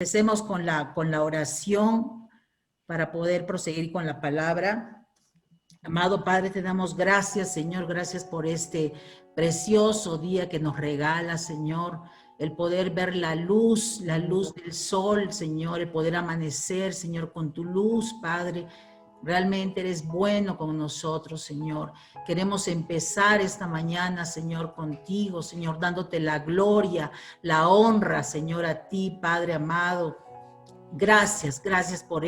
Empecemos con la oración para poder proseguir con la palabra. Amado Padre, te damos gracias, Señor, gracias por este precioso día que nos regala, Señor, el poder ver la luz del sol, Señor, el poder amanecer, Señor, con tu luz, Padre. Realmente eres bueno con nosotros, Señor. Queremos empezar esta mañana, Señor, contigo, Señor, dándote la gloria, la honra, Señor, a ti, Padre amado. Gracias por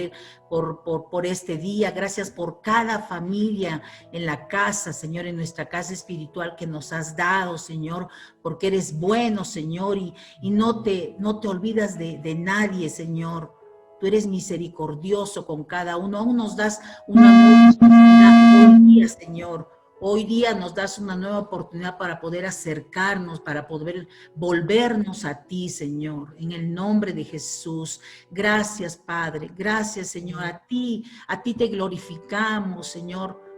este día, gracias por cada familia en la casa, Señor, en nuestra casa espiritual que nos has dado, Señor, porque eres bueno, Señor, y no te olvidas de nadie, Señor. Tú eres misericordioso con cada uno, aún nos das una nueva oportunidad hoy día, Señor. Hoy día nos das una nueva oportunidad para poder acercarnos, para poder volvernos a ti, Señor, en el nombre de Jesús. Gracias, Padre. Gracias, Señor. A ti te glorificamos, Señor.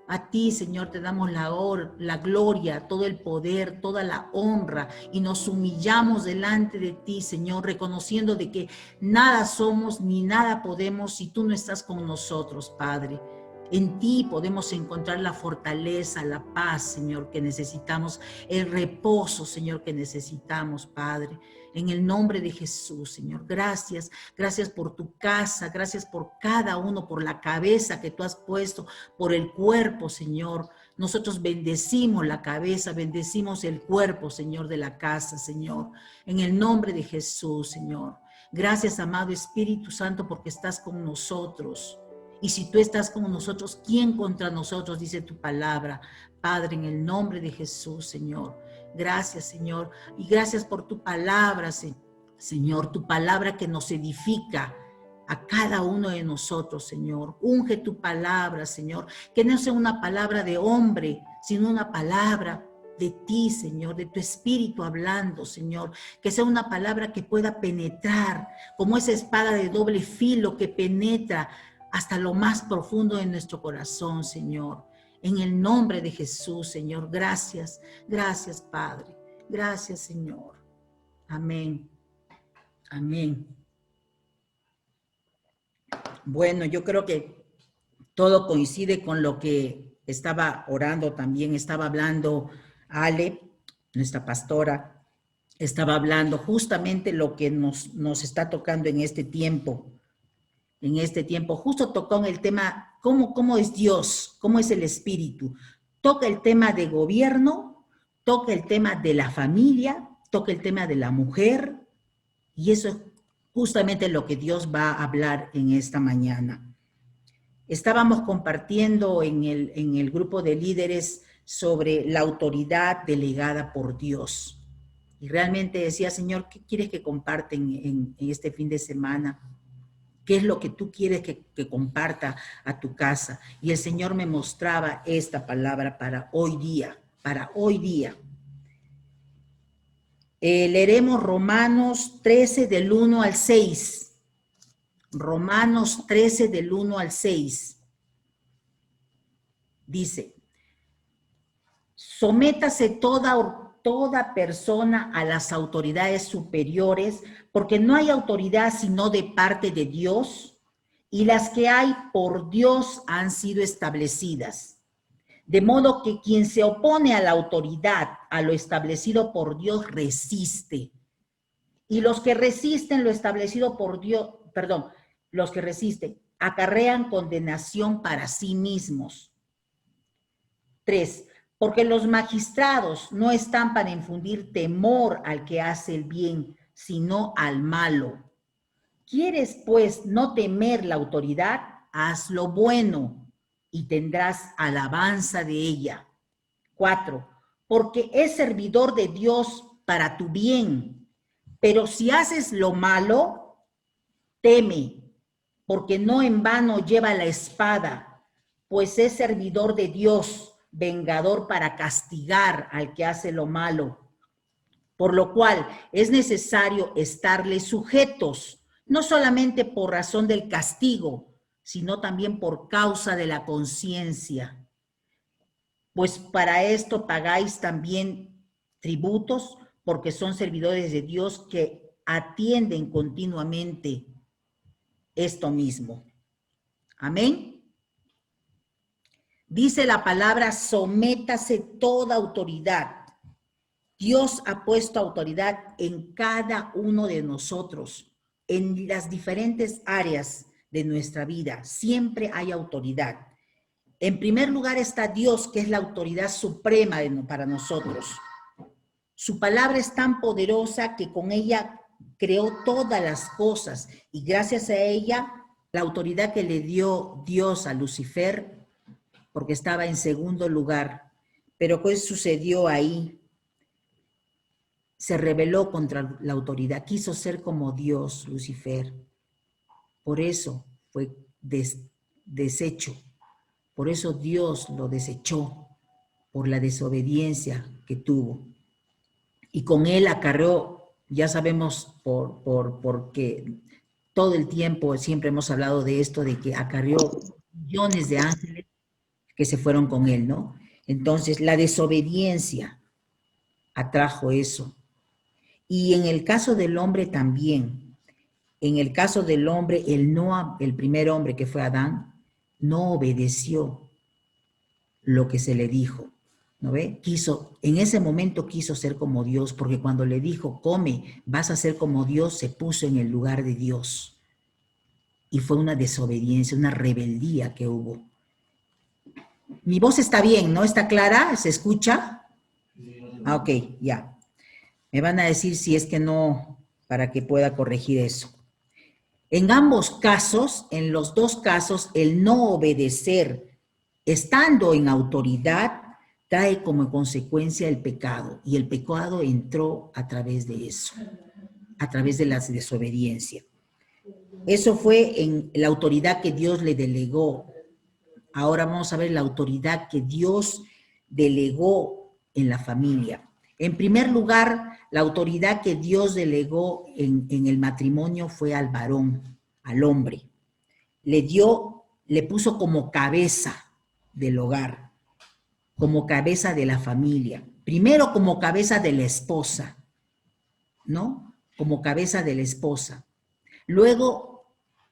A ti, Señor, te damos la gloria, todo el poder, toda la honra, y nos humillamos delante de ti, Señor, reconociendo de que nada somos ni nada podemos si tú no estás con nosotros, Padre. En ti podemos encontrar la fortaleza, la paz, Señor, que necesitamos, el reposo, Señor, que necesitamos, Padre. En el nombre de Jesús, Señor. Gracias, gracias por tu casa, gracias por cada uno, por la cabeza que tú has puesto, por el cuerpo, Señor. Nosotros bendecimos la cabeza, bendecimos el cuerpo, Señor, de la casa, Señor. En el nombre de Jesús, Señor. Gracias, amado Espíritu Santo, porque estás con nosotros. Y si tú estás con nosotros, ¿quién contra nosotros? Dice tu palabra. Padre, en el nombre de Jesús, Señor. Gracias, Señor. Y gracias por tu palabra, Señor. Tu palabra que nos edifica a cada uno de nosotros, Señor. Unge tu palabra, Señor. Que no sea una palabra de hombre, sino una palabra de ti, Señor, de tu Espíritu hablando, Señor. Que sea una palabra que pueda penetrar como esa espada de doble filo que penetra hasta lo más profundo de nuestro corazón, Señor. En el nombre de Jesús, Señor. Gracias, gracias, Padre. Gracias, Señor. Amén. Amén. Bueno, yo creo que todo coincide con lo que estaba orando también, estaba hablando Ale, nuestra pastora, estaba hablando justamente lo que nos está tocando en este tiempo. En este tiempo, justo tocó en el tema, ¿cómo es Dios? ¿Cómo es el Espíritu? Toca el tema de gobierno, toca el tema de la familia, toca el tema de la mujer, y eso es justamente lo que Dios va a hablar en esta mañana. Estábamos compartiendo en el grupo de líderes sobre la autoridad delegada por Dios. Y realmente decía, Señor, ¿qué quieres que comparten en este fin de semana? ¿Qué es lo que tú quieres que comparta a tu casa? Y el Señor me mostraba esta palabra para hoy día, para hoy día. Leeremos Romanos 13 del 1 al 6. Romanos 13 del 1 al 6. Dice, sométase toda persona a las autoridades superiores, porque no hay autoridad sino de parte de Dios, y las que hay por Dios han sido establecidas. De modo que quien se opone a la autoridad, a lo establecido por Dios, resiste. Y los que resisten lo establecido por Dios, los que resisten, acarrean condenación para sí mismos. 3. Porque los magistrados no están para infundir temor al que hace el bien, sino al malo. ¿Quieres, pues, no temer la autoridad? Haz lo bueno y tendrás alabanza de ella. 4. Porque es servidor de Dios para tu bien. Pero si haces lo malo, teme, porque no en vano lleva la espada, pues es servidor de Dios, vengador para castigar al que hace lo malo. Por lo cual es necesario estarle sujetos, no solamente por razón del castigo, sino también por causa de la conciencia. Pues para esto pagáis también tributos, porque son servidores de Dios que atienden continuamente esto mismo. Amén. Dice la palabra, sométase toda autoridad. Dios ha puesto autoridad en cada uno de nosotros, en las diferentes áreas de nuestra vida. Siempre hay autoridad. En primer lugar está Dios, que es la autoridad suprema para nosotros. Su palabra es tan poderosa que con ella creó todas las cosas y gracias a ella, la autoridad que le dio Dios a Lucifer, porque estaba en segundo lugar. Pero ¿qué sucedió ahí? Se rebeló contra la autoridad, quiso ser como Dios, Lucifer. Por eso fue deshecho. Por eso Dios lo desechó, por la desobediencia que tuvo. Y con él acarreó, ya sabemos porque todo el tiempo siempre hemos hablado de esto, de que acarreó millones de ángeles que se fueron con él, ¿no? Entonces, la desobediencia atrajo eso. Y en el caso del hombre también. En el caso del hombre, el primer hombre que fue Adán, no obedeció lo que se le dijo, ¿no ve? En ese momento quiso ser como Dios, porque cuando le dijo, come, vas a ser como Dios, se puso en el lugar de Dios. Y fue una desobediencia, una rebeldía que hubo. Mi voz está bien, ¿no? ¿Está clara? ¿Se escucha? Ah, ok, ya. Me van a decir si es que no, para que pueda corregir eso. En ambos casos, en los dos casos, el no obedecer, estando en autoridad, trae como consecuencia el pecado. Y el pecado entró a través de eso, a través de la desobediencia. Eso fue en la autoridad que Dios le delegó. Ahora vamos a ver la autoridad que Dios delegó en la familia. En primer lugar, la autoridad que Dios delegó en el matrimonio fue al varón, al hombre. Le puso como cabeza del hogar, como cabeza de la familia. Primero como cabeza de la esposa, ¿no? Como cabeza de la esposa. Luego,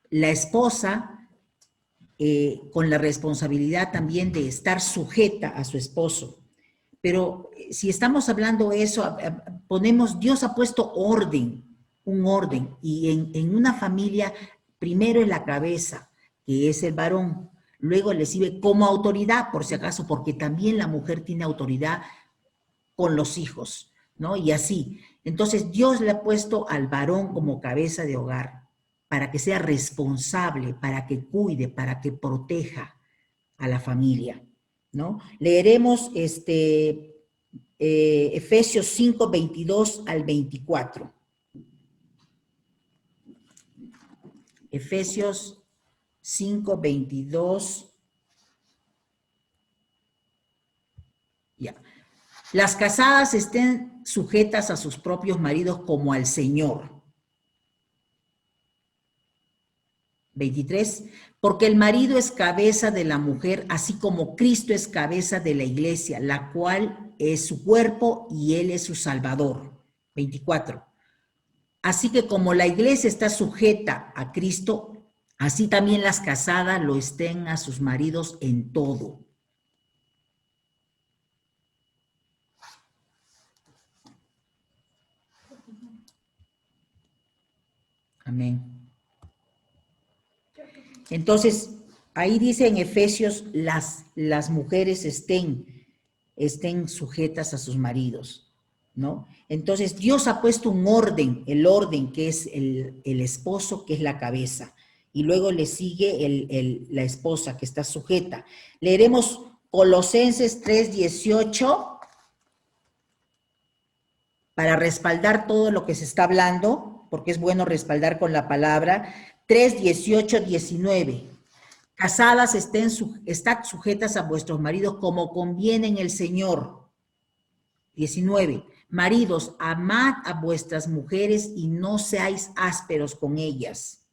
la esposa con la responsabilidad también de estar sujeta a su esposo. Pero si estamos hablando eso, Dios ha puesto orden, un orden, y en una familia, primero es la cabeza, que es el varón, luego le sirve como autoridad, por si acaso, porque también la mujer tiene autoridad con los hijos, ¿no? Y así. Entonces Dios le ha puesto al varón como cabeza de hogar, para que sea responsable, para que cuide, para que proteja a la familia, ¿no? Leeremos Efesios 5, 22 al 24. Efesios 5, 22. Ya. Las casadas estén sujetas a sus propios maridos como al Señor. 23, porque el marido es cabeza de la mujer, así como Cristo es cabeza de la iglesia, la cual es su cuerpo y él es su salvador. 24, así que como la iglesia está sujeta a Cristo, así también las casadas lo estén a sus maridos en todo. Amén. Entonces, ahí dice en Efesios, las mujeres estén sujetas a sus maridos, ¿no? Entonces, Dios ha puesto un orden, el orden que es el esposo, que es la cabeza, y luego le sigue la esposa que está sujeta. Leeremos Colosenses 3:18 para respaldar todo lo que se está hablando, porque es bueno respaldar con la palabra. 3:18, 19. Casadas estad sujetas a vuestros maridos como conviene en el Señor. 19. Maridos, amad a vuestras mujeres y no seáis ásperos con ellas.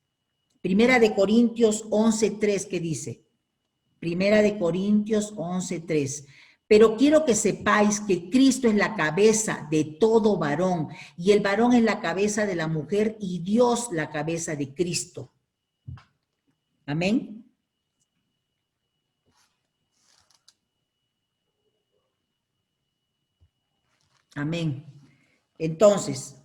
Primera de Corintios 11:3, ¿qué dice? Primera de Corintios 11:3. Pero quiero que sepáis que Cristo es la cabeza de todo varón, y el varón es la cabeza de la mujer, y Dios la cabeza de Cristo. Amén. Amén. Entonces,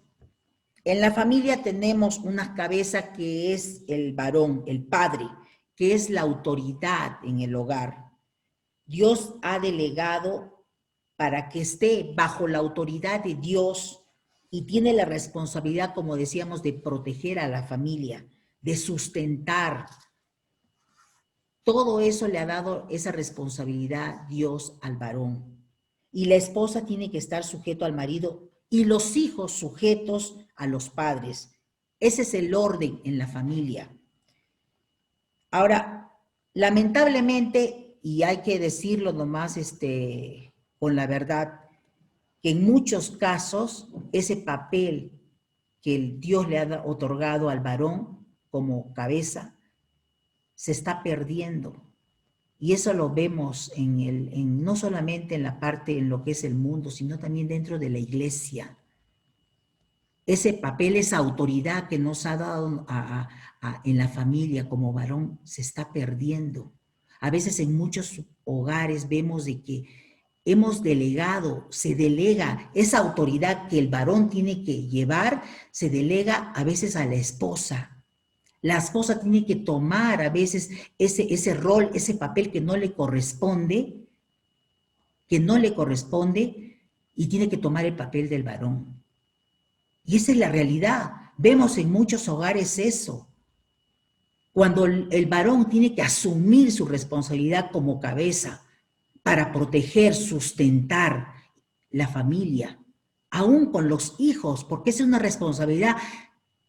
en la familia tenemos una cabeza que es el varón, el padre, que es la autoridad en el hogar. Dios ha delegado para que esté bajo la autoridad de Dios y tiene la responsabilidad, como decíamos, de proteger a la familia, de sustentar. Todo eso le ha dado esa responsabilidad Dios al varón. Y la esposa tiene que estar sujeto al marido y los hijos sujetos a los padres. Ese es el orden en la familia. Ahora, lamentablemente, y hay que decirlo nomás con la verdad, que en muchos casos ese papel que el Dios le ha otorgado al varón como cabeza se está perdiendo. Y eso lo vemos no solamente en la parte, en lo que es el mundo, sino también dentro de la iglesia. Ese papel, esa autoridad que nos ha dado en la familia como varón, se está perdiendo. A veces en muchos hogares vemos de que hemos delegado, se delega esa autoridad que el varón tiene que llevar, se delega a veces a la esposa. La esposa tiene que tomar a veces ese rol, ese papel que no le corresponde, y tiene que tomar el papel del varón. Y esa es la realidad. Vemos en muchos hogares eso. Cuando el varón tiene que asumir su responsabilidad como cabeza para proteger, sustentar la familia, aún con los hijos, porque esa es una responsabilidad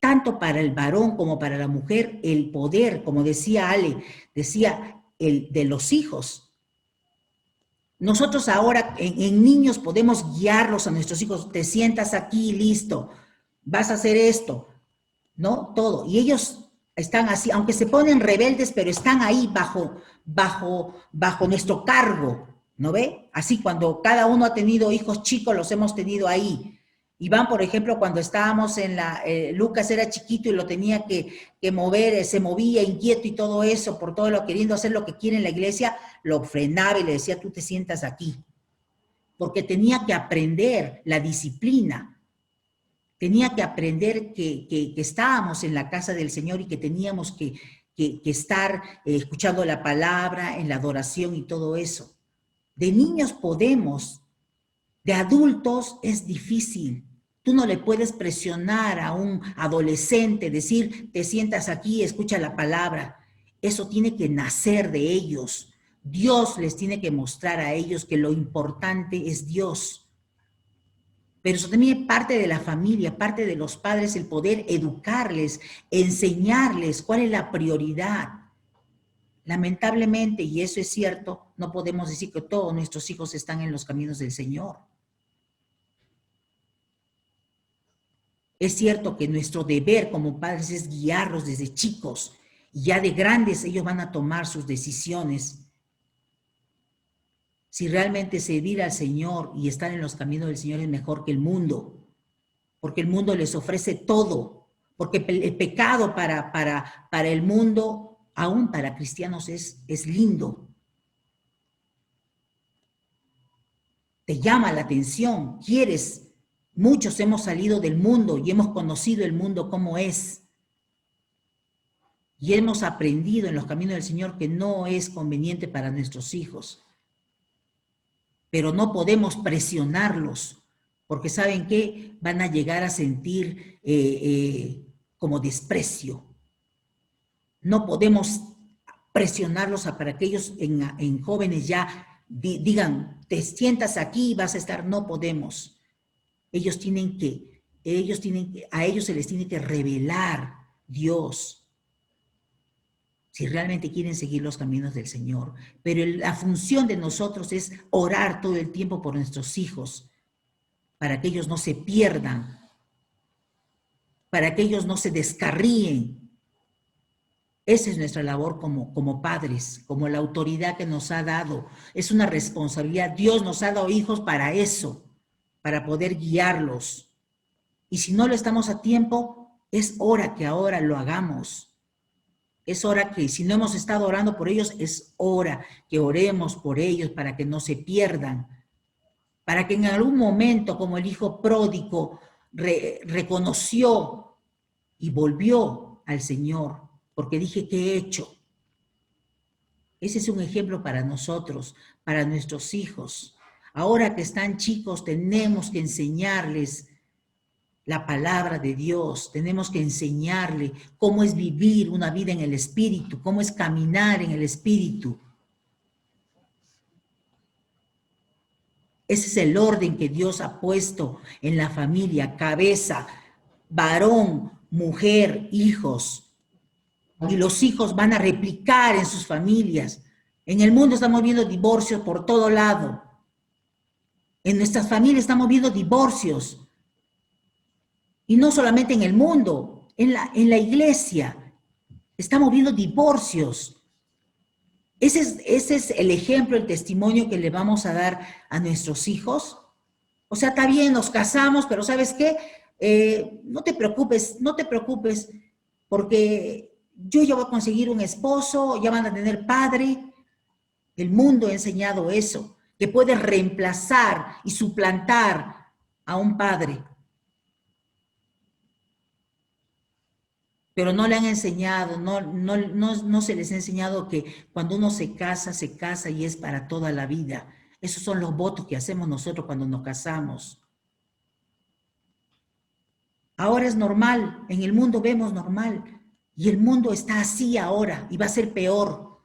tanto para el varón como para la mujer, el poder, como decía Ale, decía el de los hijos. Nosotros ahora en niños podemos guiarlos a nuestros hijos, te sientas aquí, listo, vas a hacer esto, ¿no? Todo. Y ellos están así, aunque se ponen rebeldes, pero están ahí bajo nuestro cargo, ¿no ve? Así cuando cada uno ha tenido hijos chicos, los hemos tenido ahí. Iván, por ejemplo, cuando estábamos Lucas era chiquito y lo tenía que mover, se movía inquieto y todo eso, por todo lo queriendo hacer lo que quiere en la iglesia, lo frenaba y le decía, tú te sientas aquí. Porque tenía que aprender la disciplina. Tenía que aprender que estábamos en la casa del Señor y que teníamos que estar escuchando la palabra, en la adoración y todo eso. De niños podemos, de adultos es difícil. Tú no le puedes presionar a un adolescente, decir, te sientas aquí, escucha la palabra. Eso tiene que nacer de ellos. Dios les tiene que mostrar a ellos que lo importante es Dios. Pero eso también es parte de la familia, parte de los padres, el poder educarles, enseñarles cuál es la prioridad. Lamentablemente, y eso es cierto, no podemos decir que todos nuestros hijos están en los caminos del Señor. Es cierto que nuestro deber como padres es guiarlos desde chicos, y ya de grandes ellos van a tomar sus decisiones. Si realmente servir al Señor y estar en los caminos del Señor es mejor que el mundo, porque el mundo les ofrece todo, porque el pecado para el mundo, aún para cristianos, es lindo. Te llama la atención, quieres. Muchos hemos salido del mundo y hemos conocido el mundo como es. Y hemos aprendido en los caminos del Señor que no es conveniente para nuestros hijos. Pero no podemos presionarlos, porque ¿saben qué? Van a llegar a sentir como desprecio. No podemos presionarlos para que ellos en jóvenes ya digan, te sientas aquí, vas a estar. No podemos. A ellos se les tiene que revelar Dios, si realmente quieren seguir los caminos del Señor. Pero la función de nosotros es orar todo el tiempo por nuestros hijos, para que ellos no se pierdan, para que ellos no se descarríen. Esa es nuestra labor como padres, como la autoridad que nos ha dado. Es una responsabilidad. Dios nos ha dado hijos para eso, para poder guiarlos. Y si no lo estamos a tiempo, es hora que ahora lo hagamos. Es hora que, si no hemos estado orando por ellos, es hora que oremos por ellos para que no se pierdan, para que en algún momento, como el hijo pródigo, reconoció y volvió al Señor, porque dije, ¿qué he hecho? Ese es un ejemplo para nosotros, para nuestros hijos. Ahora que están chicos, tenemos que enseñarles la palabra de Dios, tenemos que enseñarle cómo es vivir una vida en el Espíritu, cómo es caminar en el Espíritu. Ese es el orden que Dios ha puesto en la familia: cabeza, varón, mujer, hijos. Y los hijos van a replicar en sus familias. En el mundo estamos viendo divorcios por todo lado. En nuestras familias estamos viendo divorcios. Y no solamente en el mundo, en la iglesia estamos viendo divorcios. Ese es el ejemplo, el testimonio que le vamos a dar a nuestros hijos. O sea, está bien, nos casamos, pero ¿sabes qué? No te preocupes, no te preocupes, porque yo ya voy a conseguir un esposo, ya van a tener padre. El mundo ha enseñado eso, que puedes reemplazar y suplantar a un padre. Pero no le han enseñado, no se les ha enseñado que cuando uno se casa y es para toda la vida. Esos son los votos que hacemos nosotros cuando nos casamos. Ahora es normal, en el mundo vemos normal, y el mundo está así ahora, y va a ser peor,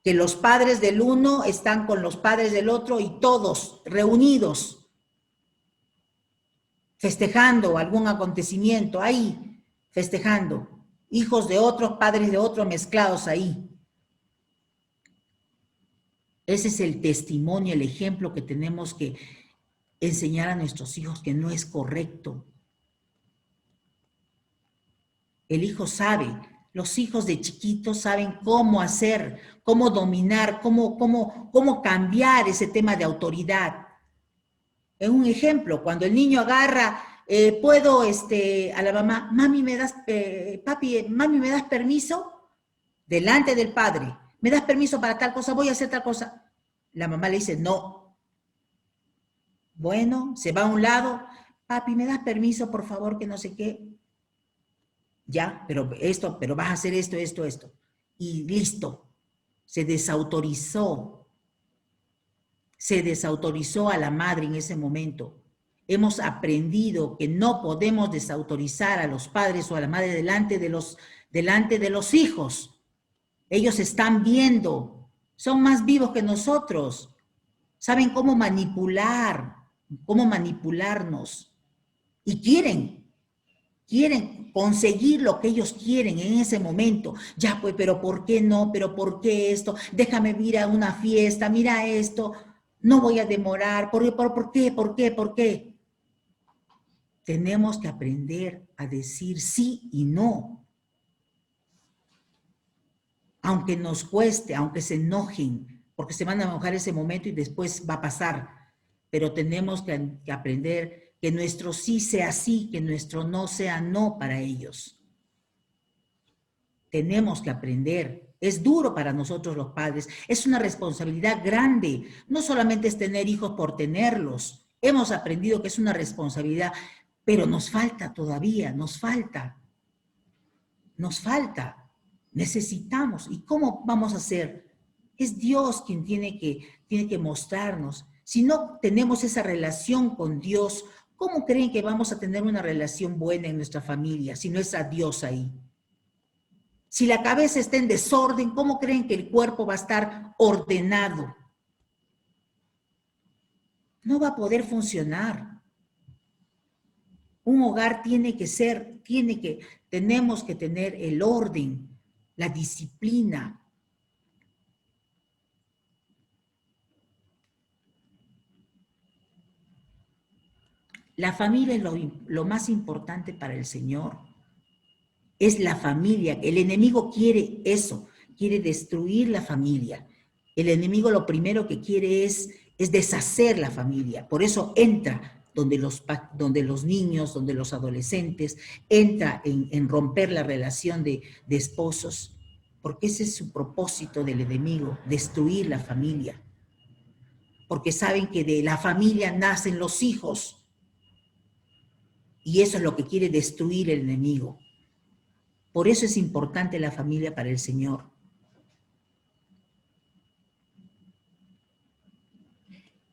que los padres del uno están con los padres del otro y todos reunidos, festejando algún acontecimiento, ahí, festejando, hijos de otros, padres de otros mezclados ahí. Ese es el testimonio, el ejemplo que tenemos que enseñar a nuestros hijos, que no es correcto. El hijo sabe, los hijos de chiquitos saben cómo hacer, cómo dominar, cómo cambiar ese tema de autoridad. En un ejemplo, cuando el niño agarra, puedo, a la mamá, mami, papi, mami, ¿me das permiso? Delante del padre, ¿me das permiso para tal cosa? Voy a hacer tal cosa. La mamá le dice, no. Bueno, se va a un lado, papi, ¿me das permiso, por favor, que no sé qué? Ya, pero vas a hacer esto. Y listo, se desautorizó a la madre en ese momento. Hemos aprendido que no podemos desautorizar a los padres o a la madre delante de los hijos. Ellos están viendo, son más vivos que nosotros, saben cómo manipularnos y quieren conseguir lo que ellos quieren en ese momento. Ya, pues, pero ¿por qué no? ¿Pero por qué esto? Déjame ir a una fiesta, mira esto, no voy a demorar. ¿Por qué? ¿Por qué? ¿Por qué? Tenemos que aprender a decir sí y no. Aunque nos cueste, aunque se enojen, porque se van a enojar ese momento y después va a pasar. Pero tenemos que aprender que nuestro sí sea sí, que nuestro no sea no para ellos. Tenemos que aprender. Es duro para nosotros los padres. Es una responsabilidad grande. No solamente es tener hijos por tenerlos. Hemos aprendido que es una responsabilidad, pero nos falta todavía, nos falta. Necesitamos. ¿Y cómo vamos a hacer? Es Dios quien tiene que mostrarnos. Si no tenemos esa relación con Dios, ¿cómo creen que vamos a tener una relación buena en nuestra familia si no es a Dios ahí? Si la cabeza está en desorden, ¿cómo creen que el cuerpo va a estar ordenado? No va a poder funcionar. Un hogar tenemos que tener el orden, la disciplina. La familia es lo más importante para el Señor. es la familia. El enemigo quiere eso, quiere destruir la familia. El enemigo lo primero que quiere es deshacer la familia. Por eso entra donde los niños, donde los adolescentes, entra en romper la relación de esposos, porque ese es su propósito del enemigo, destruir la familia. Porque saben que de la familia nacen los hijos. Y eso es lo que quiere destruir el enemigo. Por eso es importante la familia para el Señor.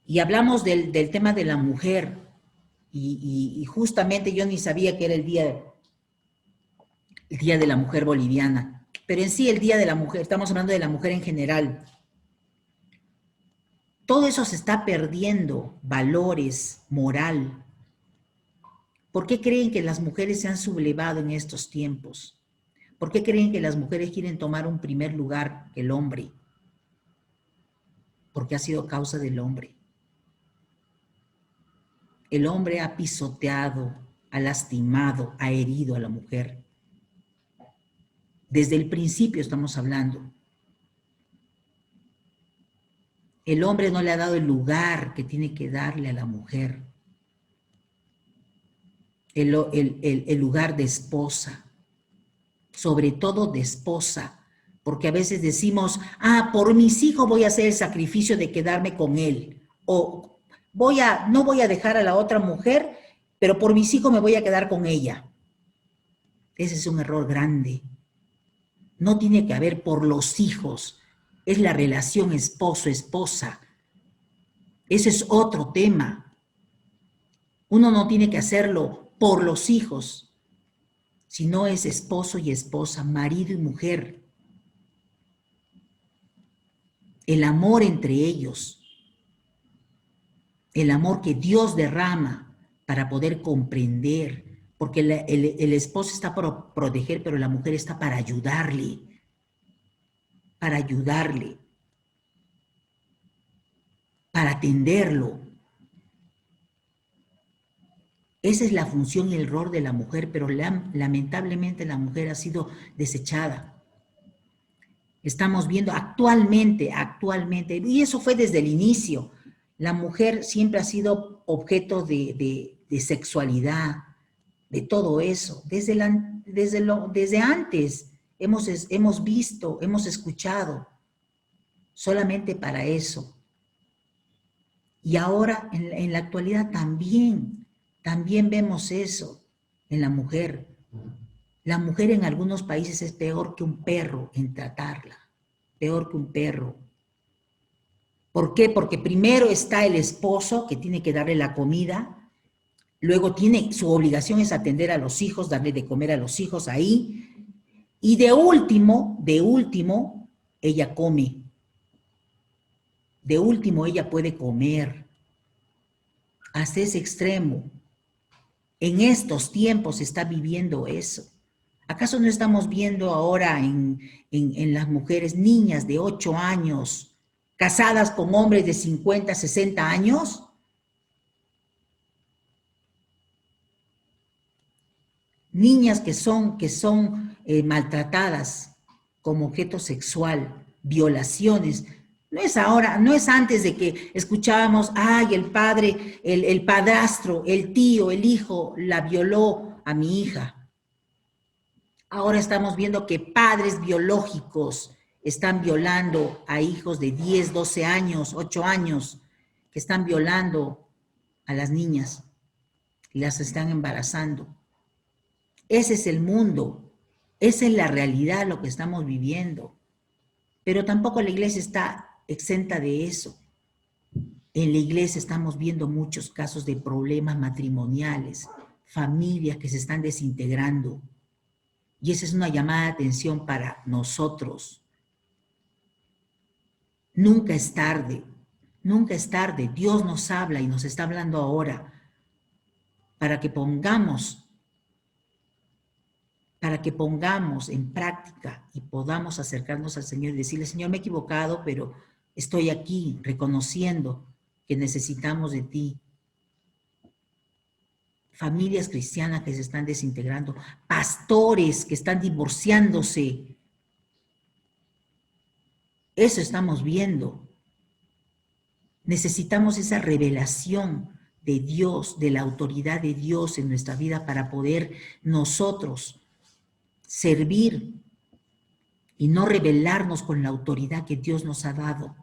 Y hablamos del tema de la mujer. Y justamente yo ni sabía que era el día de la mujer boliviana. Pero en sí el Día de la Mujer, estamos hablando de la mujer en general. Todo eso se está perdiendo, valores, moral. ¿Por qué creen que las mujeres se han sublevado en estos tiempos? ¿Por qué creen que las mujeres quieren tomar un primer lugar que el hombre? Porque ha sido causa del hombre. El hombre ha pisoteado, ha lastimado, ha herido a la mujer. Desde el principio estamos hablando. El hombre no le ha dado el lugar que tiene que darle a la mujer. El lugar de esposa. Sobre todo de esposa. Porque a veces decimos, por mis hijos voy a hacer el sacrificio de quedarme con él. O no voy a dejar a la otra mujer, pero por mis hijos me voy a quedar con ella. Ese es un error grande. No tiene que haber por los hijos. Es la relación esposo-esposa. Ese es otro tema. Uno no tiene que hacerlo por los hijos, sino es esposo y esposa, marido y mujer. El amor entre ellos. El amor que Dios derrama para poder comprender. Porque el esposo está para proteger, pero la mujer está para ayudarle. Para ayudarle. Para atenderlo. Esa es la función y el rol de la mujer, pero lamentablemente la mujer ha sido desechada. Estamos viendo actualmente, y eso fue desde el inicio, la mujer siempre ha sido objeto de sexualidad, de todo eso. Desde antes hemos visto, hemos escuchado, solamente para eso. Y ahora, en la actualidad también vemos eso en la mujer. La mujer en algunos países es peor que un perro en tratarla, peor que un perro. ¿Por qué? Porque primero está el esposo que tiene que darle la comida, luego su obligación es atender a los hijos, darle de comer a los hijos ahí, y de último, ella come. De último, ella puede comer. Hasta ese extremo. En estos tiempos se está viviendo eso. ¿Acaso no estamos viendo ahora en las mujeres niñas de 8 años casadas con hombres de 50, 60 años? Niñas que son maltratadas como objeto sexual, violaciones. No es ahora, no es antes de que escuchábamos, el padre, el padrastro, el tío, el hijo, la violó a mi hija. Ahora estamos viendo que padres biológicos están violando a hijos de 10, 12 años, 8 años, que están violando a las niñas y las están embarazando. Ese es el mundo, esa es la realidad, lo que estamos viviendo. Pero tampoco la iglesia está exenta de eso. En la iglesia estamos viendo muchos casos de problemas matrimoniales, familias que se están desintegrando. Y esa es una llamada de atención para nosotros. Nunca es tarde, nunca es tarde. Dios nos habla y nos está hablando ahora para que pongamos en práctica y podamos acercarnos al Señor y decirle, Señor, me he equivocado, pero estoy aquí reconociendo que necesitamos de ti. familias cristianas que se están desintegrando, pastores que están divorciándose. Eso estamos viendo. Necesitamos esa revelación de Dios, de la autoridad de Dios en nuestra vida para poder nosotros servir y no rebelarnos con la autoridad que Dios nos ha dado.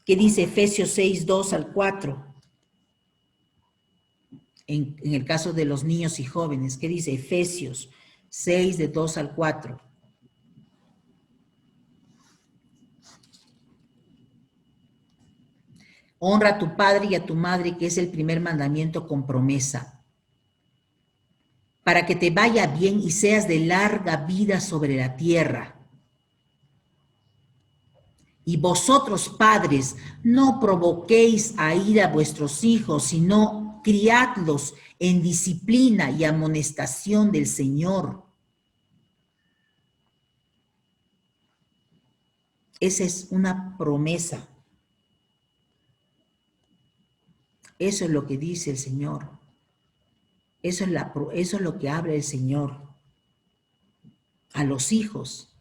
¿Qué dice Efesios 6, 2 al 4? En el caso de los niños y jóvenes, ¿qué dice Efesios 6, de 2 al 4? Honra a tu padre y a tu madre, que es el primer mandamiento con promesa, para que te vaya bien y seas de larga vida sobre la tierra. Y vosotros, padres, no provoquéis a ira a vuestros hijos, sino criadlos en disciplina y amonestación del Señor. Esa es una promesa. Eso es lo que dice el Señor. Eso es lo que habla el Señor a los hijos.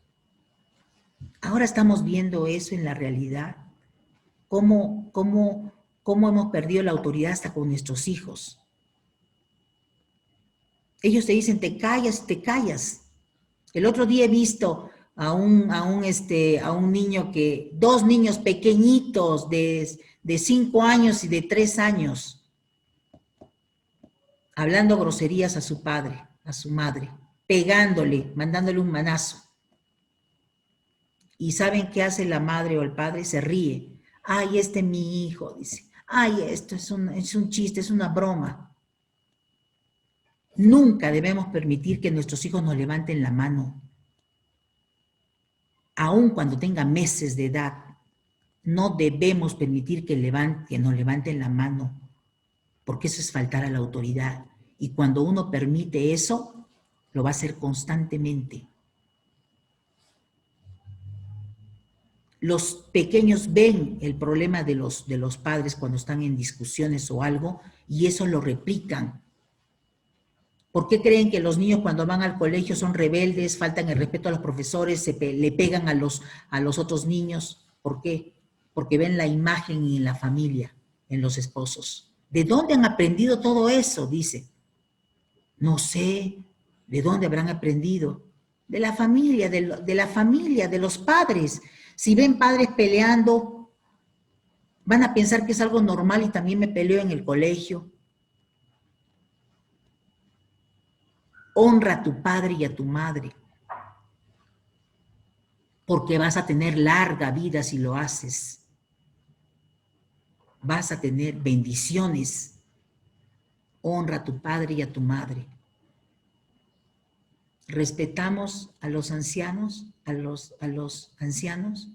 Ahora estamos viendo eso en la realidad. Cómo hemos perdido la autoridad hasta con nuestros hijos. Ellos te dicen, te callas, te callas. El otro día he visto a un niño dos niños pequeñitos de 5 años y de 3 años, hablando groserías a su padre, a su madre, pegándole, mandándole un manazo. ¿Y saben qué hace la madre o el padre? Se ríe. Ay, este es mi hijo, dice. Ay, esto es un chiste, es una broma. Nunca debemos permitir que nuestros hijos nos levanten la mano. Aun cuando tengan meses de edad, no debemos permitir que nos levanten la mano, porque eso es faltar a la autoridad. Y cuando uno permite eso, lo va a hacer constantemente. Los pequeños ven el problema de los padres cuando están en discusiones o algo, y eso lo replican. ¿Por qué creen que los niños cuando van al colegio son rebeldes, faltan el respeto a los profesores, le pegan a los otros niños? ¿Por qué? Porque ven la imagen en la familia, en los esposos. ¿De dónde han aprendido todo eso? Dice. No sé, ¿de dónde habrán aprendido? De la familia, de los padres. Si ven padres peleando, van a pensar que es algo normal y también me peleo en el colegio. Honra a tu padre y a tu madre, porque vas a tener larga vida si lo haces. Vas a tener bendiciones. Honra a tu padre y a tu madre. ¿Respetamos a los ancianos? ¿A los ancianos?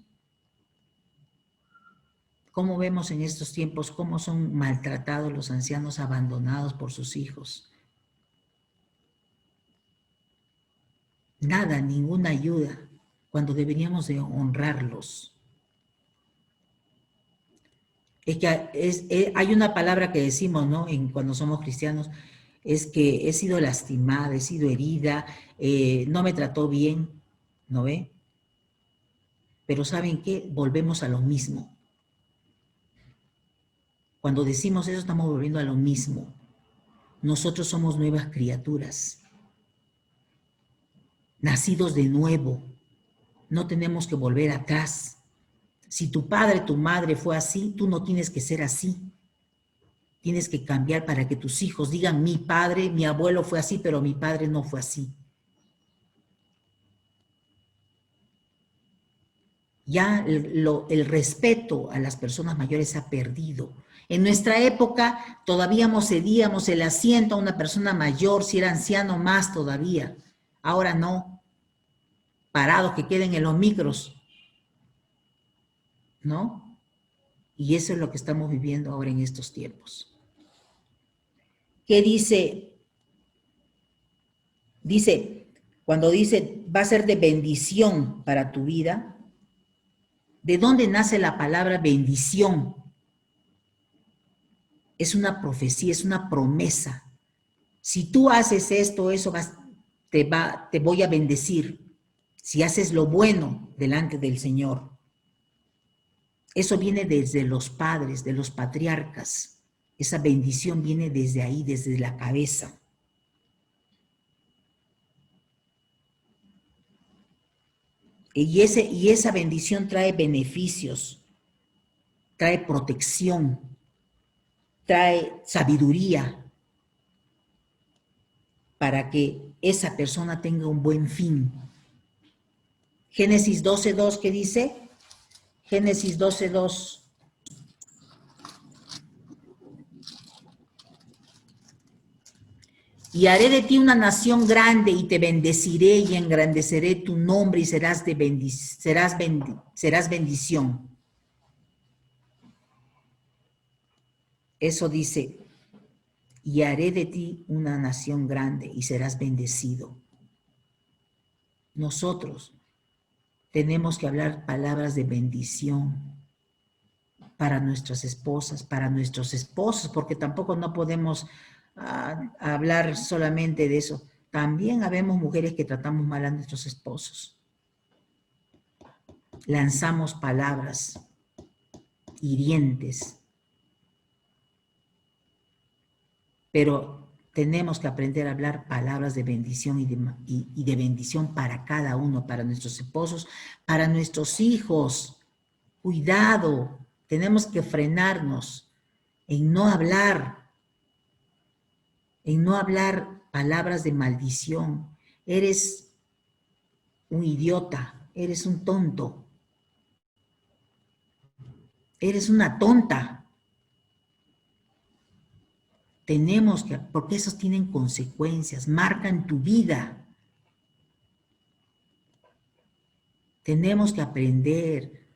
¿Cómo vemos en estos tiempos cómo son maltratados los ancianos, abandonados por sus hijos? Nada, ninguna ayuda, cuando deberíamos de honrarlos. Es que hay una palabra que decimos, ¿no? Cuando somos cristianos, es que he sido lastimada, he sido herida, no me trató bien, ¿no ve? Pero ¿saben qué? Volvemos a lo mismo. Cuando decimos eso, estamos volviendo a lo mismo. Nosotros somos nuevas criaturas, nacidos de nuevo. No tenemos que volver atrás. Si tu padre, tu madre fue así, tú no tienes que ser así. Tienes que cambiar para que tus hijos digan, mi padre, mi abuelo fue así, pero mi padre no fue así. Ya el respeto a las personas mayores se ha perdido. En nuestra época todavía cedíamos el asiento a una persona mayor, si era anciano más todavía. Ahora no. Parados que queden en los micros, ¿no? Y eso es lo que estamos viviendo ahora en estos tiempos. ¿Qué dice? Cuando dice, va a ser de bendición para tu vida, ¿de dónde nace la palabra bendición? Es una profecía, es una promesa. Si tú haces esto, eso te voy a bendecir. Si haces lo bueno delante del Señor. Eso viene desde los padres, de los patriarcas. Esa bendición viene desde ahí, desde la cabeza. Y esa bendición trae beneficios, trae protección, trae sabiduría para que esa persona tenga un buen fin. Génesis 12:2, ¿qué dice? Génesis 12:2. Y haré de ti una nación grande y te bendeciré y engrandeceré tu nombre y serás bendición. Eso dice, y haré de ti una nación grande y serás bendecido. Nosotros tenemos que hablar palabras de bendición para nuestras esposas, para nuestros esposos, porque tampoco no podemos hablar solamente de eso. También habemos mujeres que tratamos mal a nuestros esposos. Lanzamos palabras hirientes, pero tenemos que aprender a hablar palabras de bendición y de bendición para cada uno, para nuestros esposos, para nuestros hijos. Cuidado, tenemos que frenarnos en no hablar palabras de maldición. Eres un idiota, eres un tonto, eres una tonta. Tenemos que, porque esos tienen consecuencias, marcan tu vida. Tenemos que aprender.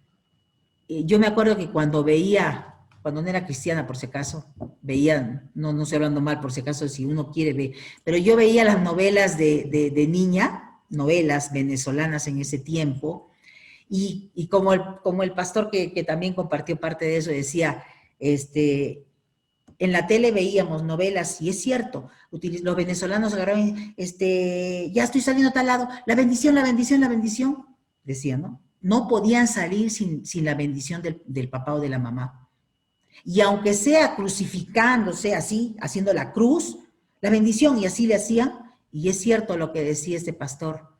Yo me acuerdo que cuando no era cristiana por si acaso, veía, no estoy hablando mal por si acaso, si uno quiere ver, pero yo veía las novelas de niña, novelas venezolanas en ese tiempo, y como el pastor que también compartió parte de eso decía, en la tele veíamos novelas, y es cierto, los venezolanos agarraban, ya estoy saliendo a tal lado, la bendición, la bendición, la bendición, decían, ¿no? No podían salir sin la bendición del papá o de la mamá. Y aunque sea crucificándose así, haciendo la cruz, la bendición, y así le hacían, y es cierto lo que decía este pastor,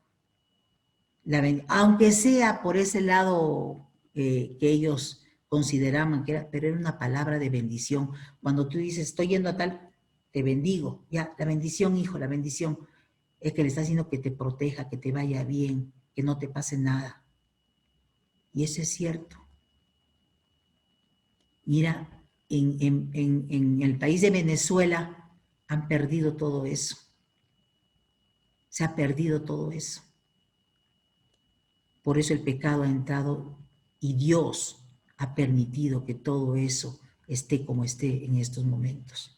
aunque sea por ese lado que ellos consideraban que era, pero era una palabra de bendición. Cuando tú dices, estoy yendo a tal, te bendigo, ya, la bendición, hijo, la bendición, es que le está haciendo que te proteja, que te vaya bien, que no te pase nada. Y eso es cierto. Mira, en el país de Venezuela han perdido todo eso. Se ha perdido todo eso. Por eso el pecado ha entrado y Dios ha permitido que todo eso esté como esté en estos momentos.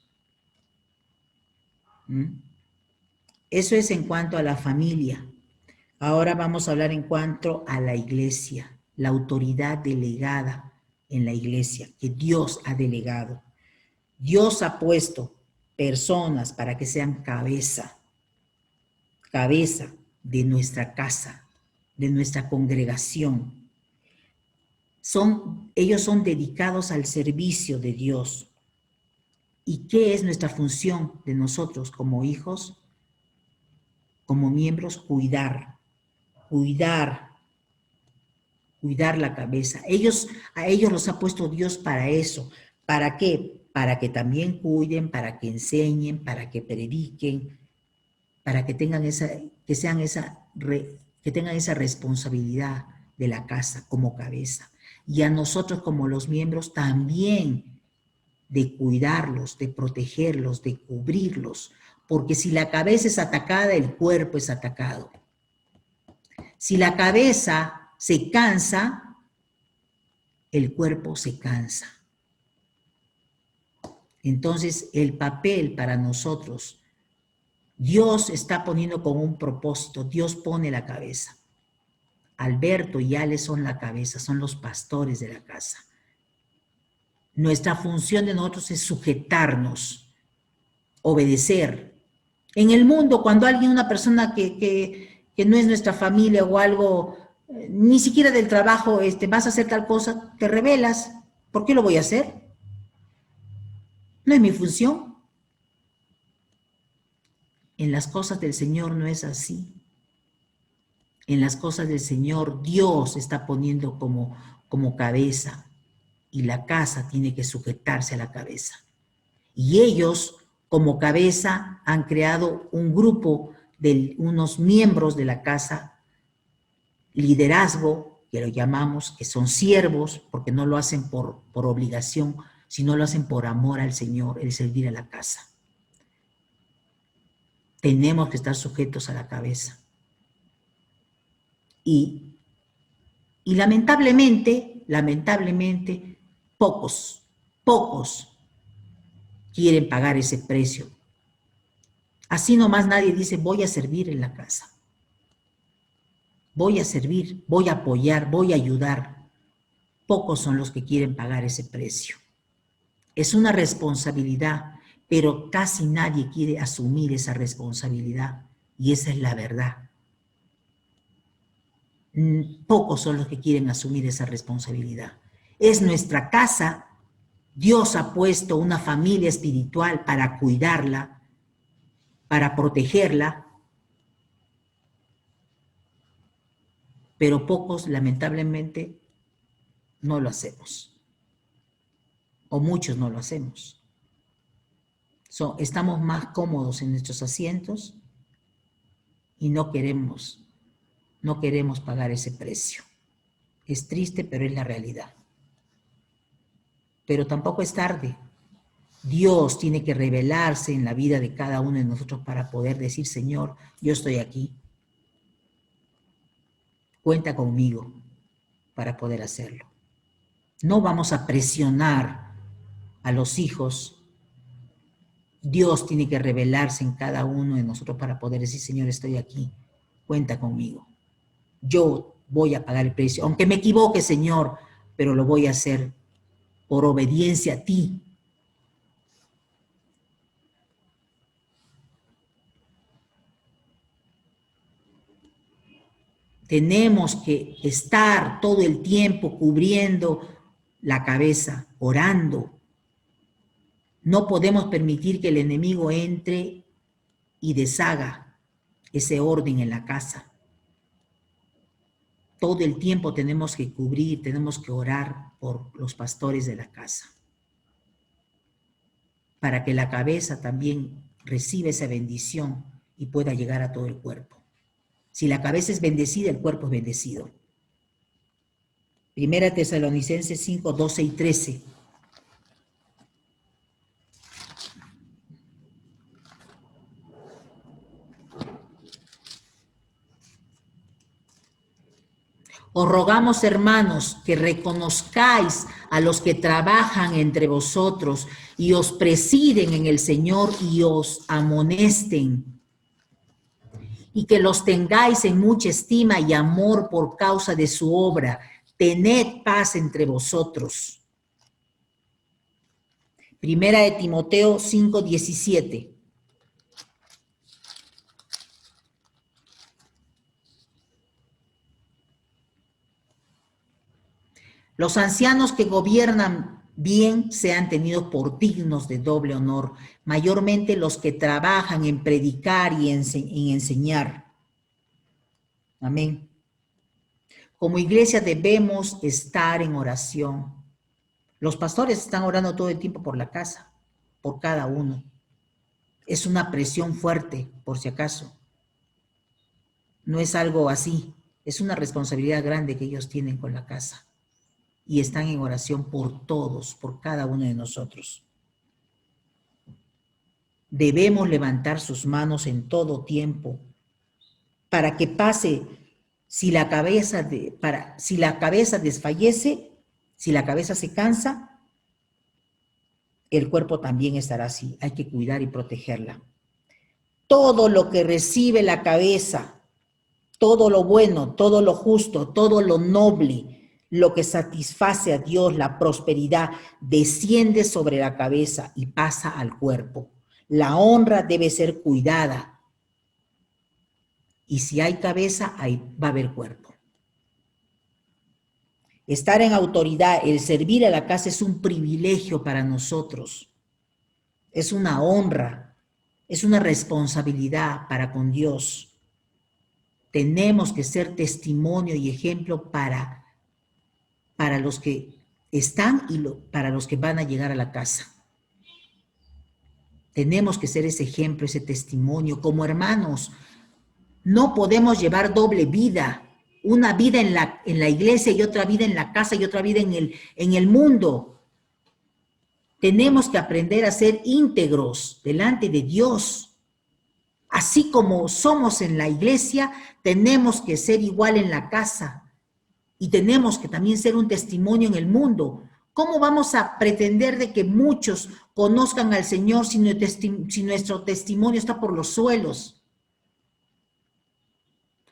Eso es en cuanto a la familia. Ahora vamos a hablar en cuanto a la iglesia, la autoridad delegada en la iglesia, que Dios ha delegado. Dios ha puesto personas para que sean cabeza de nuestra casa, de nuestra congregación. Ellos son dedicados al servicio de Dios. ¿Y qué es nuestra función de nosotros como hijos, como miembros? Cuidar la cabeza. A ellos los ha puesto Dios para eso. ¿Para qué? Para que también cuiden, para que enseñen, para que prediquen, para que tengan que tengan esa responsabilidad de la casa como cabeza. Y a nosotros como los miembros también de cuidarlos, de protegerlos, de cubrirlos, porque si la cabeza es atacada, el cuerpo es atacado. Si la cabeza se cansa, el cuerpo se cansa. Entonces, el papel para nosotros, Dios está poniendo con un propósito, Dios pone la cabeza. Alberto y Ale son la cabeza, son los pastores de la casa. Nuestra función de nosotros es sujetarnos, obedecer. En el mundo, cuando alguien, una persona que no es nuestra familia o algo, ni siquiera del trabajo, vas a hacer tal cosa, te rebelas. ¿Por qué lo voy a hacer? No es mi función. En las cosas del Señor no es así. En las cosas del Señor, Dios está poniendo como cabeza y la casa tiene que sujetarse a la cabeza. Y ellos, como cabeza, han creado un grupo de unos miembros de la casa, liderazgo, que lo llamamos, que son siervos, porque no lo hacen por obligación, sino lo hacen por amor al Señor, el servir a la casa. Tenemos que estar sujetos a la cabeza. Y lamentablemente, pocos quieren pagar ese precio. Así nomás nadie dice, voy a servir en la casa. Voy a servir, voy a apoyar, voy a ayudar. Pocos son los que quieren pagar ese precio. Es una responsabilidad, pero casi nadie quiere asumir esa responsabilidad. Y esa es la verdad. Pocos son los que quieren asumir esa responsabilidad. Es nuestra casa. Dios ha puesto una familia espiritual para cuidarla, para protegerla, pero pocos, lamentablemente, no lo hacemos. O muchos no lo hacemos. Estamos más cómodos en nuestros asientos y no queremos pagar ese precio. Es triste, pero es la realidad. Pero tampoco es tarde. Dios tiene que revelarse en la vida de cada uno de nosotros para poder decir, Señor, yo estoy aquí. Cuenta conmigo para poder hacerlo. No vamos a presionar a los hijos. Dios tiene que revelarse en cada uno de nosotros para poder decir, Señor, estoy aquí. Cuenta conmigo. Yo voy a pagar el precio. Aunque me equivoque, Señor, pero lo voy a hacer por obediencia a ti. Tenemos que estar todo el tiempo cubriendo la cabeza, orando. No podemos permitir que el enemigo entre y deshaga ese orden en la casa. Todo el tiempo tenemos que cubrir, tenemos que orar por los pastores de la casa, para que la cabeza también reciba esa bendición y pueda llegar a todo el cuerpo. Si la cabeza es bendecida, el cuerpo es bendecido. Primera Tesalonicenses 5, 12 y 13. Os rogamos, hermanos, que reconozcáis a los que trabajan entre vosotros y os presiden en el Señor y os amonesten, y que los tengáis en mucha estima y amor por causa de su obra. Tened paz entre vosotros. Primera de Timoteo 5, 17. Los ancianos que gobiernan bien sean tenidos por dignos de doble honor, mayormente los que trabajan en predicar y en enseñar. Amén. Como iglesia debemos estar en oración. Los pastores están orando todo el tiempo por la casa, por cada uno. Es una presión fuerte, por si acaso. No es algo así, es una responsabilidad grande que ellos tienen con la casa. Y están en oración por todos, por cada uno de nosotros. Debemos levantar sus manos en todo tiempo para que pase, si la cabeza desfallece, si la cabeza se cansa, el cuerpo también estará así. Hay que cuidar y protegerla. Todo lo que recibe la cabeza, todo lo bueno, todo lo justo, todo lo noble, Lo que satisface a Dios, la prosperidad, desciende sobre la cabeza y pasa al cuerpo. La honra debe ser cuidada. Y si hay cabeza, ahí va a haber cuerpo. Estar en autoridad, el servir a la casa es un privilegio para nosotros. Es una honra, es una responsabilidad para con Dios. Tenemos que ser testimonio y ejemplo para los que están y para los que van a llegar a la casa. Tenemos que ser ese ejemplo, ese testimonio. Como hermanos, no podemos llevar doble vida. Una vida en la iglesia y otra vida en la casa y otra vida en el mundo. Tenemos que aprender a ser íntegros delante de Dios. Así como somos en la iglesia, tenemos que ser igual en la casa. Y tenemos que también ser un testimonio en el mundo. ¿Cómo vamos a pretender de que muchos conozcan al Señor si nuestro testimonio está por los suelos?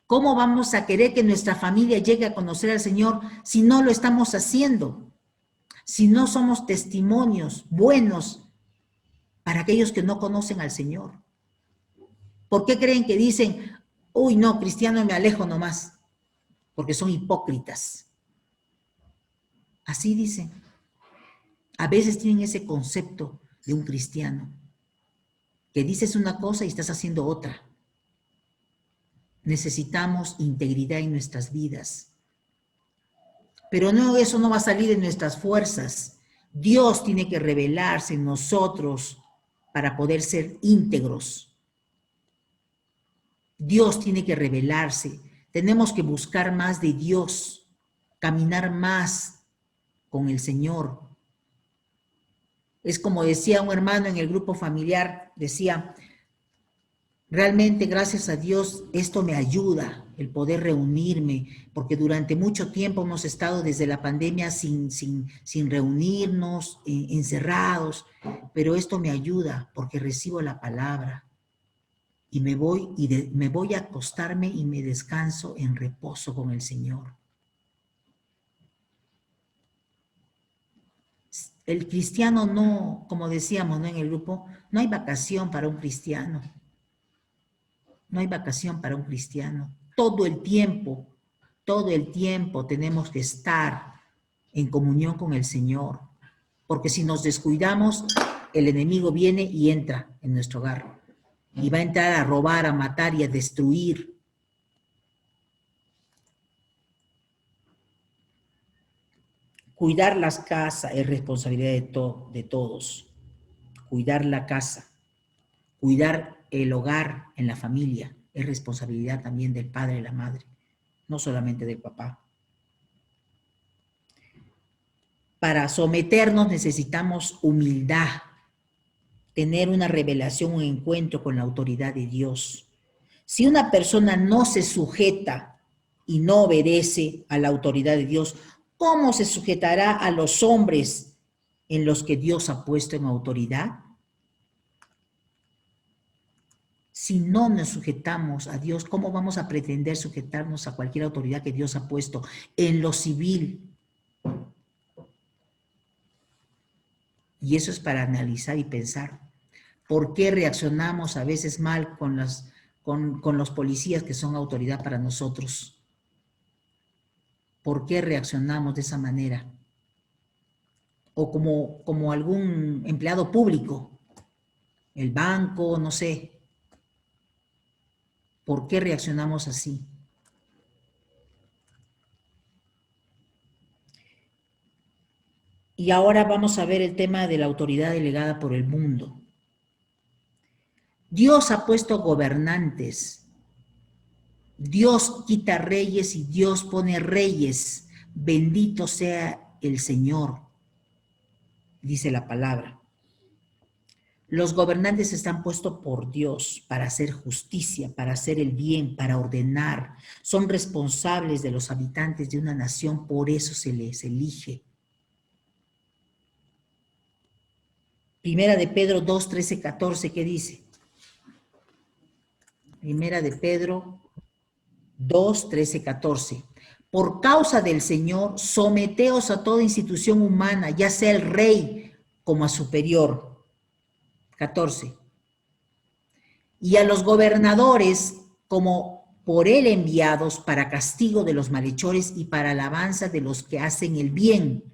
¿Cómo vamos a querer que nuestra familia llegue a conocer al Señor si no lo estamos haciendo? Si no somos testimonios buenos para aquellos que no conocen al Señor. ¿Por qué creen que dicen, uy, no, cristiano, me alejo nomás? Porque son hipócritas. Así dicen. A veces tienen ese concepto de un cristiano, que dices una cosa y estás haciendo otra. Necesitamos integridad en nuestras vidas. Pero no, eso no va a salir de nuestras fuerzas. Dios tiene que revelarse en nosotros para poder ser íntegros. Dios tiene que revelarse. Tenemos que buscar más de Dios, caminar más con el Señor. Es como decía un hermano en el grupo familiar, decía, realmente gracias a Dios esto me ayuda, el poder reunirme, porque durante mucho tiempo hemos estado desde la pandemia sin reunirnos, encerrados, pero esto me ayuda porque recibo la palabra. Y me voy a acostarme y me descanso en reposo con el Señor. El cristiano no, como decíamos, ¿no? En el grupo, no hay vacación para un cristiano. No hay vacación para un cristiano. Todo el tiempo tenemos que estar en comunión con el Señor. Porque si nos descuidamos, el enemigo viene y entra en nuestro hogar. Y va a entrar a robar, a matar y a destruir. Cuidar las casas es responsabilidad de todos. Cuidar la casa, cuidar el hogar en la familia es responsabilidad también del padre y la madre, no solamente del papá. Para someternos necesitamos humildad, tener una revelación, un encuentro con la autoridad de Dios. Si una persona no se sujeta y no obedece a la autoridad de Dios, ¿cómo se sujetará a los hombres en los que Dios ha puesto en autoridad? Si no nos sujetamos a Dios, ¿cómo vamos a pretender sujetarnos a cualquier autoridad que Dios ha puesto en lo civil? Y eso es para analizar y pensar. ¿Por qué reaccionamos a veces mal con los policías que son autoridad para nosotros? ¿Por qué reaccionamos de esa manera? O como algún empleado público, el banco, no sé. ¿Por qué reaccionamos así? Y ahora vamos a ver el tema de la autoridad delegada por el mundo. Dios ha puesto gobernantes. Dios quita reyes y Dios pone reyes. Bendito sea el Señor, dice la palabra. Los gobernantes están puestos por Dios para hacer justicia, para hacer el bien, para ordenar. Son responsables de los habitantes de una nación, por eso se les elige. Primera de Pedro 2, 13, 14, ¿qué dice? Primera de Pedro 2, 13, 14. Por causa del Señor, someteos a toda institución humana, ya sea el rey como a superior. 14. Y a los gobernadores como por él enviados para castigo de los malhechores y para alabanza de los que hacen el bien.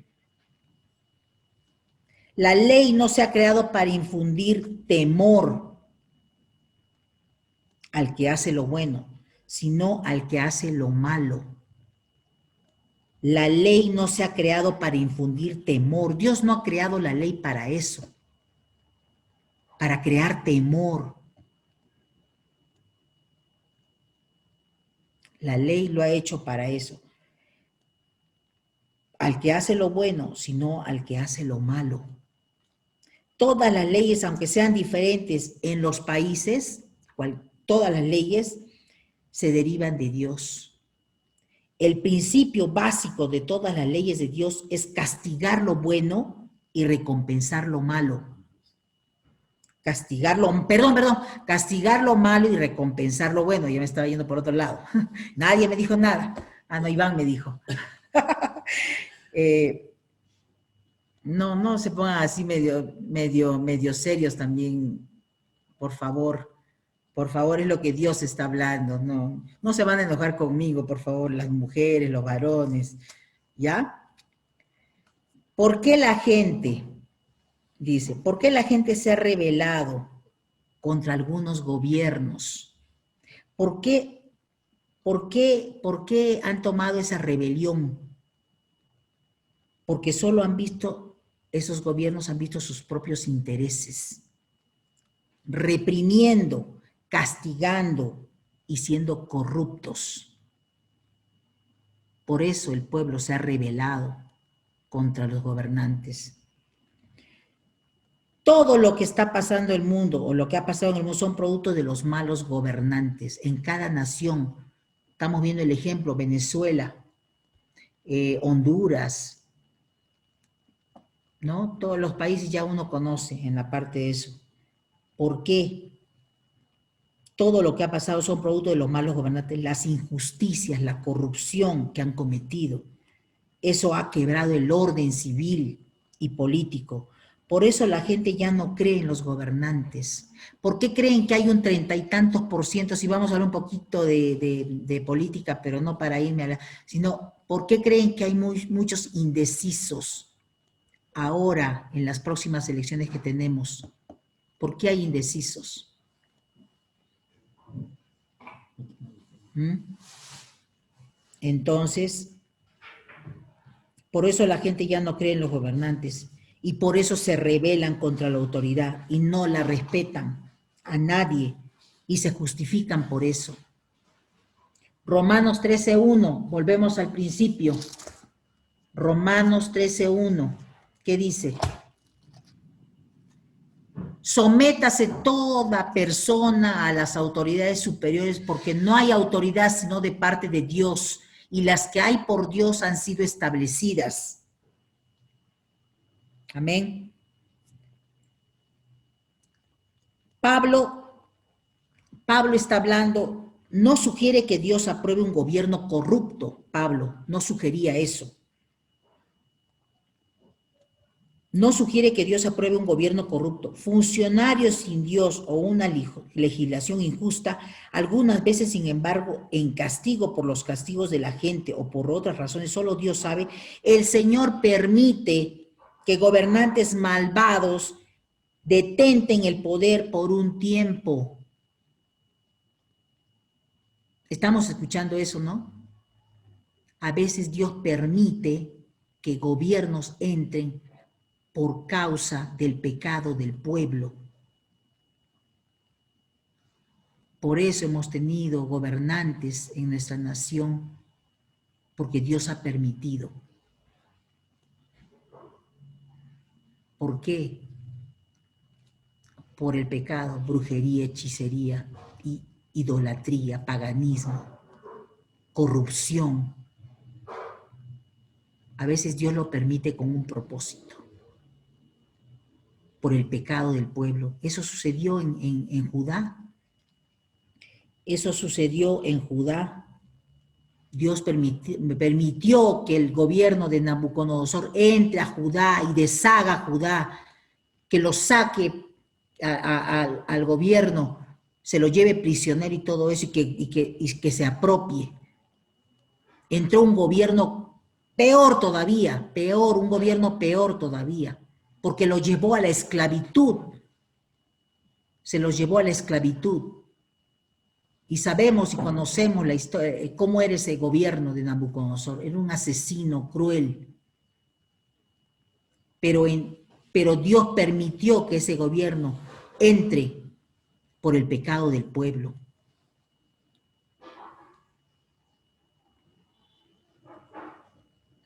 La ley no se ha creado para infundir temor al que hace lo bueno, sino al que hace lo malo. La ley no se ha creado para infundir temor. Dios no ha creado la ley para eso, para crear temor. La ley lo ha hecho para eso. Al que hace lo bueno, sino al que hace lo malo. Todas las leyes, aunque sean diferentes en los países, todas las leyes se derivan de Dios. El principio básico de todas las leyes de Dios es castigar lo bueno y recompensar lo malo. Castigar lo malo y recompensar lo bueno. Ya me estaba yendo por otro lado. Nadie me dijo nada. Ah, no, Iván me dijo. No se pongan así medio serios también, por favor. Por favor, es lo que Dios está hablando. No se van a enojar conmigo, por favor, las mujeres, los varones, ¿ya? ¿Por qué la gente, dice, por qué la gente se ha rebelado contra algunos gobiernos? ¿Por qué han tomado esa rebelión? Porque solo esos gobiernos han visto sus propios intereses, reprimiendo, castigando y siendo corruptos. Por eso el pueblo se ha rebelado contra los gobernantes. Todo lo que está pasando en el mundo o lo que ha pasado en el mundo son productos de los malos gobernantes. En cada nación, estamos viendo el ejemplo, Venezuela, Honduras, ¿no? Todos los países ya uno conoce en la parte de eso. ¿Por qué? Todo lo que ha pasado son producto de los malos gobernantes, las injusticias, la corrupción que han cometido. Eso ha quebrado el orden civil y político. Por eso la gente ya no cree en los gobernantes. ¿Por qué creen que hay un 30 y tantos por ciento? Si vamos a hablar un poquito de política, pero no para irme a la... Sino, ¿por qué creen que hay muchos indecisos ahora en las próximas elecciones que tenemos? ¿Por qué hay indecisos? Entonces, por eso la gente ya no cree en los gobernantes y por eso se rebelan contra la autoridad y no la respetan a nadie y se justifican por eso. Romanos 13:1, volvemos al principio. Romanos 13:1, ¿qué dice? Sométase toda persona a las autoridades superiores porque no hay autoridad sino de parte de Dios y las que hay por Dios han sido establecidas. Amén. Pablo está hablando, no sugiere que Dios apruebe un gobierno corrupto. Pablo no sugería eso. No sugiere que Dios apruebe un gobierno corrupto. Funcionarios sin Dios o una legislación injusta, algunas veces, sin embargo, en castigo por los castigos de la gente o por otras razones, solo Dios sabe, el Señor permite que gobernantes malvados detenten el poder por un tiempo. Estamos escuchando eso, ¿no? A veces Dios permite que gobiernos entren por causa del pecado del pueblo. Por eso hemos tenido gobernantes en nuestra nación, porque Dios ha permitido. ¿Por qué? Por el pecado, brujería, hechicería, idolatría, paganismo, corrupción. A veces Dios lo permite con un propósito. Por el pecado del pueblo. Eso sucedió en Judá. Eso sucedió en Judá. Dios permitió que el gobierno de Nabucodonosor entre a Judá y deshaga a Judá, que lo saque al gobierno, se lo lleve prisionero y todo eso, y que se apropie. Entró un gobierno peor todavía, un gobierno peor todavía, porque lo llevó a la esclavitud. Se los llevó a la esclavitud. Y sabemos y conocemos la historia, cómo era ese gobierno de Nabucodonosor. Era un asesino cruel. Pero Dios permitió que ese gobierno entre por el pecado del pueblo.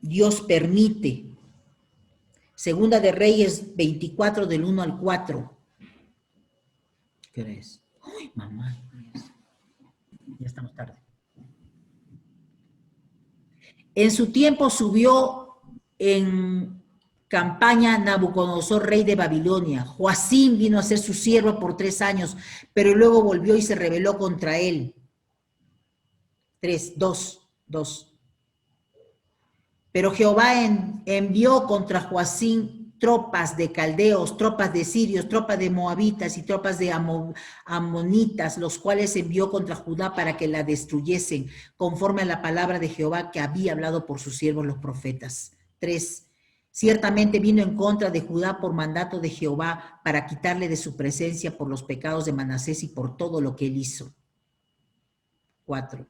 Dios permite. Segunda de Reyes 24 del 1 al 4. ¿Qué hora es? Uy, mamá. Ya estamos tarde. En su tiempo subió en campaña Nabucodonosor, rey de Babilonia. Joacim vino a ser su siervo por 3 años, pero luego volvió y se rebeló contra él. 2. Pero Jehová envió contra Joacim tropas de caldeos, tropas de sirios, tropas de moabitas y tropas de amonitas, los cuales envió contra Judá para que la destruyesen, conforme a la palabra de Jehová que había hablado por sus siervos los profetas. 3. Ciertamente vino en contra de Judá por mandato de Jehová para quitarle de su presencia por los pecados de Manasés y por todo lo que él hizo. 4.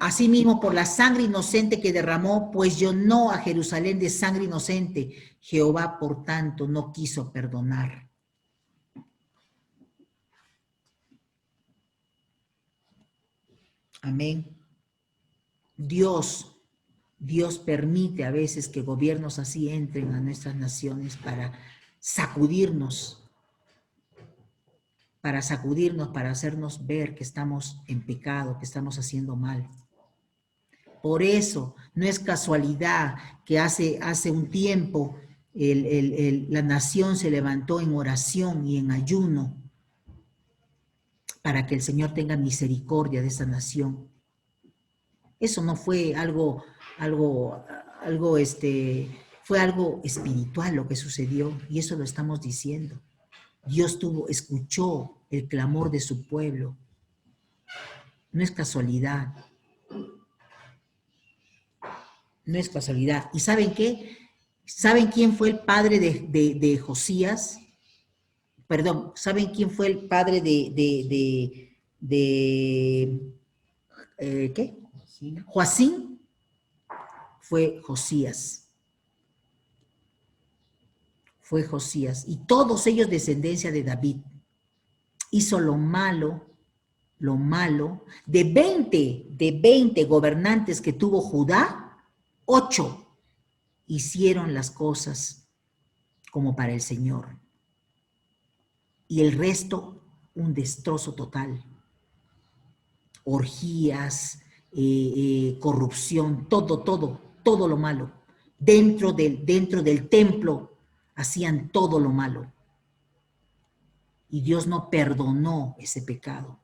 Asimismo, por la sangre inocente que derramó, pues llenó a Jerusalén de sangre inocente. Jehová, por tanto, no quiso perdonar. Amén. Dios permite a veces que gobiernos así entren a nuestras naciones para sacudirnos, para hacernos ver que estamos en pecado, que estamos haciendo mal. Por eso, no es casualidad que hace un tiempo la nación se levantó en oración y en ayuno para que el Señor tenga misericordia de esa nación. Eso no fue fue algo espiritual lo que sucedió, y eso lo estamos diciendo. Dios escuchó el clamor de su pueblo. No es casualidad. No es casualidad. ¿Y saben qué? ¿Saben quién fue el padre de Josías? Perdón, ¿saben quién fue el padre ¿qué? Joacim. Fue Josías. Fue Josías. Y todos ellos descendencia de David. Hizo lo malo. De 20 gobernantes que tuvo Judá, 8 hicieron las cosas como para el Señor. Y el resto, un destrozo total. Orgías, corrupción, todo lo malo. Dentro del templo hacían todo lo malo. Y Dios no perdonó ese pecado.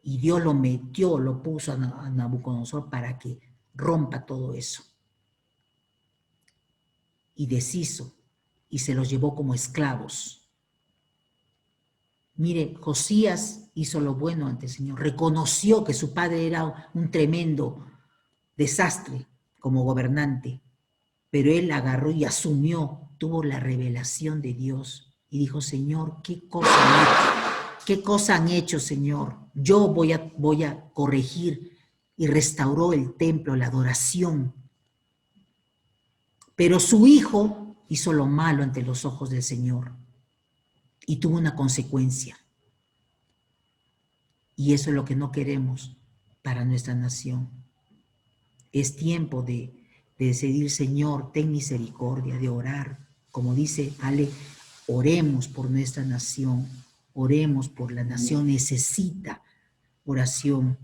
Y Dios lo puso a Nabucodonosor para que rompa todo eso. Y deshizo, y se los llevó como esclavos. Mire, Josías hizo lo bueno ante el Señor, reconoció que su padre era un tremendo desastre como gobernante, pero él agarró y asumió, tuvo la revelación de Dios y dijo: Señor, ¿qué cosa han hecho, Señor? Yo voy a corregir, y restauró el templo, la adoración. Pero su hijo hizo lo malo ante los ojos del Señor y tuvo una consecuencia. Y eso es lo que no queremos para nuestra nación. Es tiempo de decidir: Señor, ten misericordia, de orar. Como dice Ale, oremos por nuestra nación, oremos por la nación. Necesita oración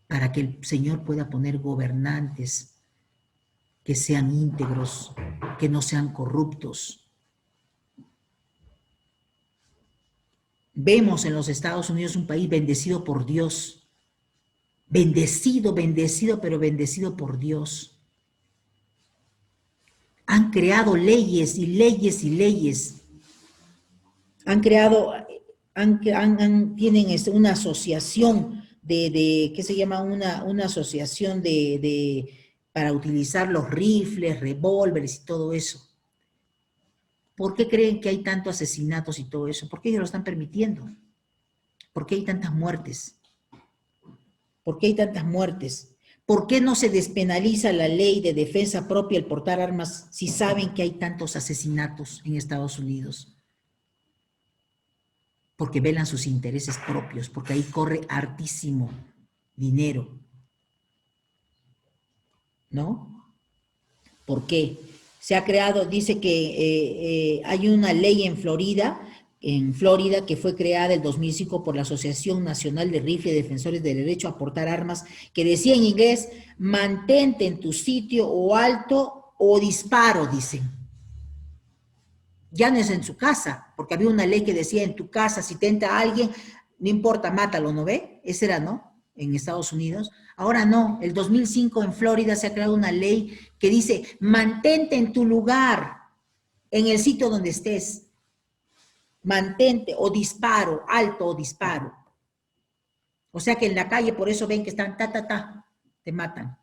para que el Señor pueda poner gobernantes que sean íntegros, que no sean corruptos. Vemos en los Estados Unidos un país bendecido por Dios. Bendecido, bendecido, pero bendecido por Dios. Han creado leyes y leyes y leyes. Han creado, tienen una asociación ¿qué se llama? Una asociación para utilizar los rifles, revólveres y todo eso. ¿Por qué creen que hay tantos asesinatos y todo eso? ¿Por qué ellos lo están permitiendo? ¿Por qué hay tantas muertes? ¿Por qué hay tantas muertes? ¿Por qué no se despenaliza la ley de defensa propia el portar armas si saben que hay tantos asesinatos en Estados Unidos? Porque velan sus intereses propios, porque ahí corre hartísimo dinero, ¿no? ¿Por qué? Se ha creado, dice que hay una ley en Florida, que fue creada en 2005 por la Asociación Nacional de Rifle y Defensores del Derecho a Portar Armas, que decía en inglés, mantente en tu sitio o alto o disparo, dicen. Ya no es en su casa, porque había una ley que decía en tu casa, si te entra alguien, no importa, mátalo, ¿no ve? Ese era, ¿no? En Estados Unidos. Ahora no, el 2005 en Florida se ha creado una ley que dice, mantente en tu lugar, en el sitio donde estés. Mantente o disparo, alto o disparo. O sea que en la calle por eso ven que están te matan.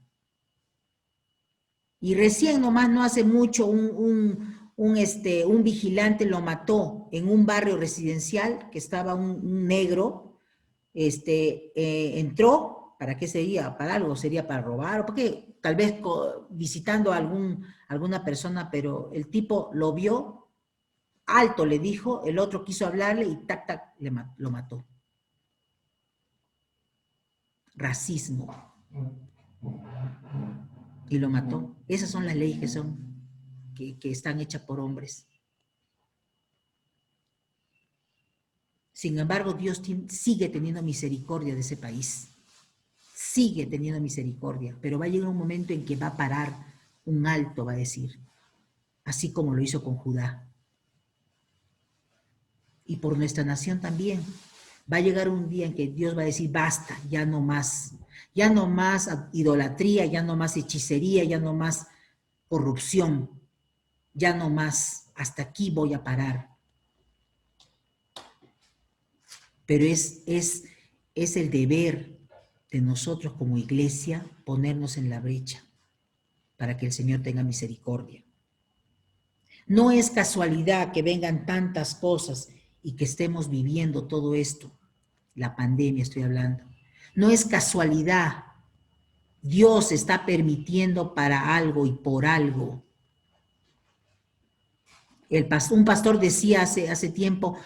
Y recién nomás, no hace mucho, un vigilante lo mató en un barrio residencial que estaba un negro, entró, ¿para qué sería? Para algo, sería para robar, o porque tal vez visitando a alguna persona, pero el tipo lo vio, alto le dijo, el otro quiso hablarle y lo mató. Racismo. Y lo mató. Esas son las leyes que están hechas por hombres. Sin embargo, Dios sigue teniendo misericordia de ese país. Sigue teniendo misericordia, pero va a llegar un momento en que va a parar un alto, va a decir, así como lo hizo con Judá. Y por nuestra nación también. Va a llegar un día en que Dios va a decir, basta, ya no más idolatría, ya no más hechicería, ya no más corrupción, ya no más, hasta aquí voy a parar. Pero es el deber de nosotros como iglesia ponernos en la brecha para que el Señor tenga misericordia. No es casualidad que vengan tantas cosas y que estemos viviendo todo esto. La pandemia estoy hablando. No es casualidad. Dios está permitiendo para algo y por algo. Un pastor decía hace tiempo,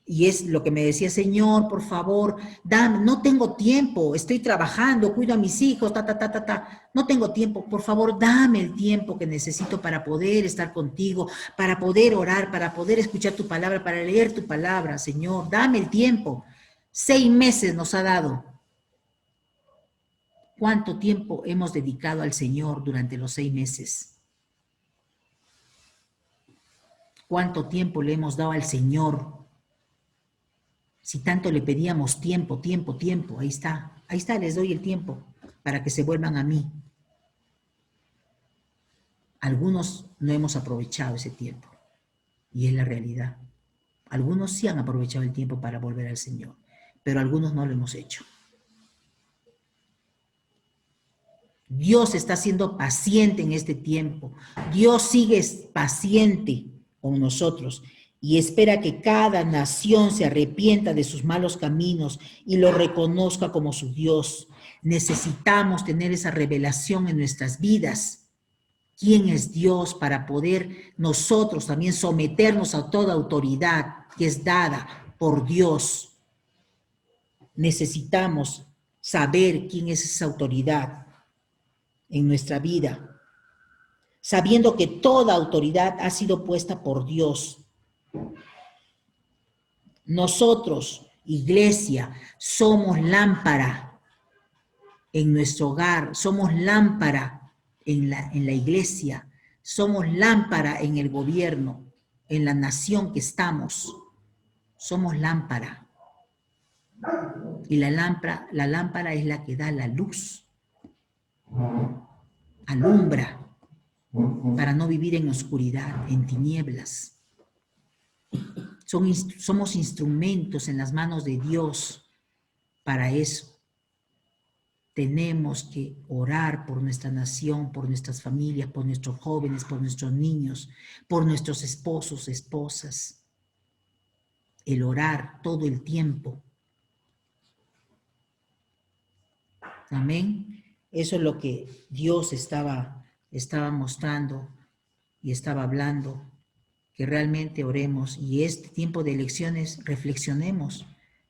y es lo que me decía, Señor, por favor, dame, no tengo tiempo, estoy trabajando, cuido a mis hijos, no tengo tiempo, por favor, dame el tiempo que necesito para poder estar contigo, para poder orar, para poder escuchar tu palabra, para leer tu palabra, Señor, dame el tiempo. 6 meses nos ha dado. ¿Cuánto tiempo hemos dedicado al Señor durante los 6 meses? ¿Cuánto tiempo le hemos dado al Señor? Si tanto le pedíamos tiempo, ahí está, les doy el tiempo para que se vuelvan a mí. Algunos no hemos aprovechado ese tiempo, y es la realidad. Algunos sí han aprovechado el tiempo para volver al Señor, pero algunos no lo hemos hecho. Dios está siendo paciente en este tiempo. Dios sigue paciente con nosotros y espera que cada nación se arrepienta de sus malos caminos y lo reconozca como su Dios. Necesitamos tener esa revelación en nuestras vidas. ¿Quién es Dios para poder nosotros también someternos a toda autoridad que es dada por Dios? Necesitamos saber quién es esa autoridad en nuestra vida, sabiendo que toda autoridad ha sido puesta por Dios. Nosotros, iglesia, somos lámpara en nuestro hogar, somos lámpara en la iglesia, somos lámpara en el gobierno, en la nación que estamos. somos lámpara. Y la lámpara es la que da la luz. Alumbra para no vivir en oscuridad, en tinieblas. Somos instrumentos en las manos de Dios para eso. Tenemos que orar por nuestra nación, por nuestras familias, por nuestros jóvenes, por nuestros niños, por nuestros esposos, esposas. El orar todo el tiempo. Amén. Eso es lo que Dios estaba mostrando y estaba hablando, que realmente oremos y este tiempo de elecciones reflexionemos,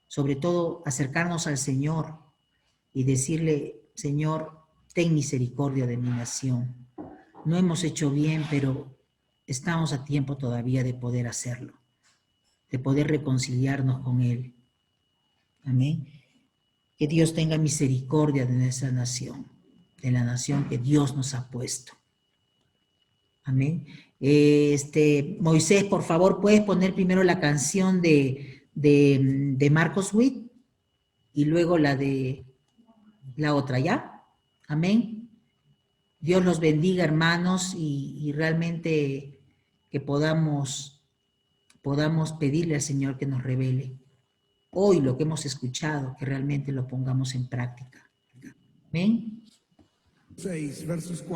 sobre todo acercarnos al Señor y decirle, Señor, ten misericordia de mi nación. No hemos hecho bien, pero estamos a tiempo todavía de poder hacerlo, de poder reconciliarnos con Él. Amén. Que Dios tenga misericordia de nuestra nación, de la nación que Dios nos ha puesto. Amén. Moisés, por favor, ¿puedes poner primero la canción de Marcos Witt y luego la de la otra, ¿ya? Amén. Dios los bendiga, hermanos, y realmente que podamos pedirle al Señor que nos revele hoy lo que hemos escuchado, que realmente lo pongamos en práctica. Amén. 6, versos 4.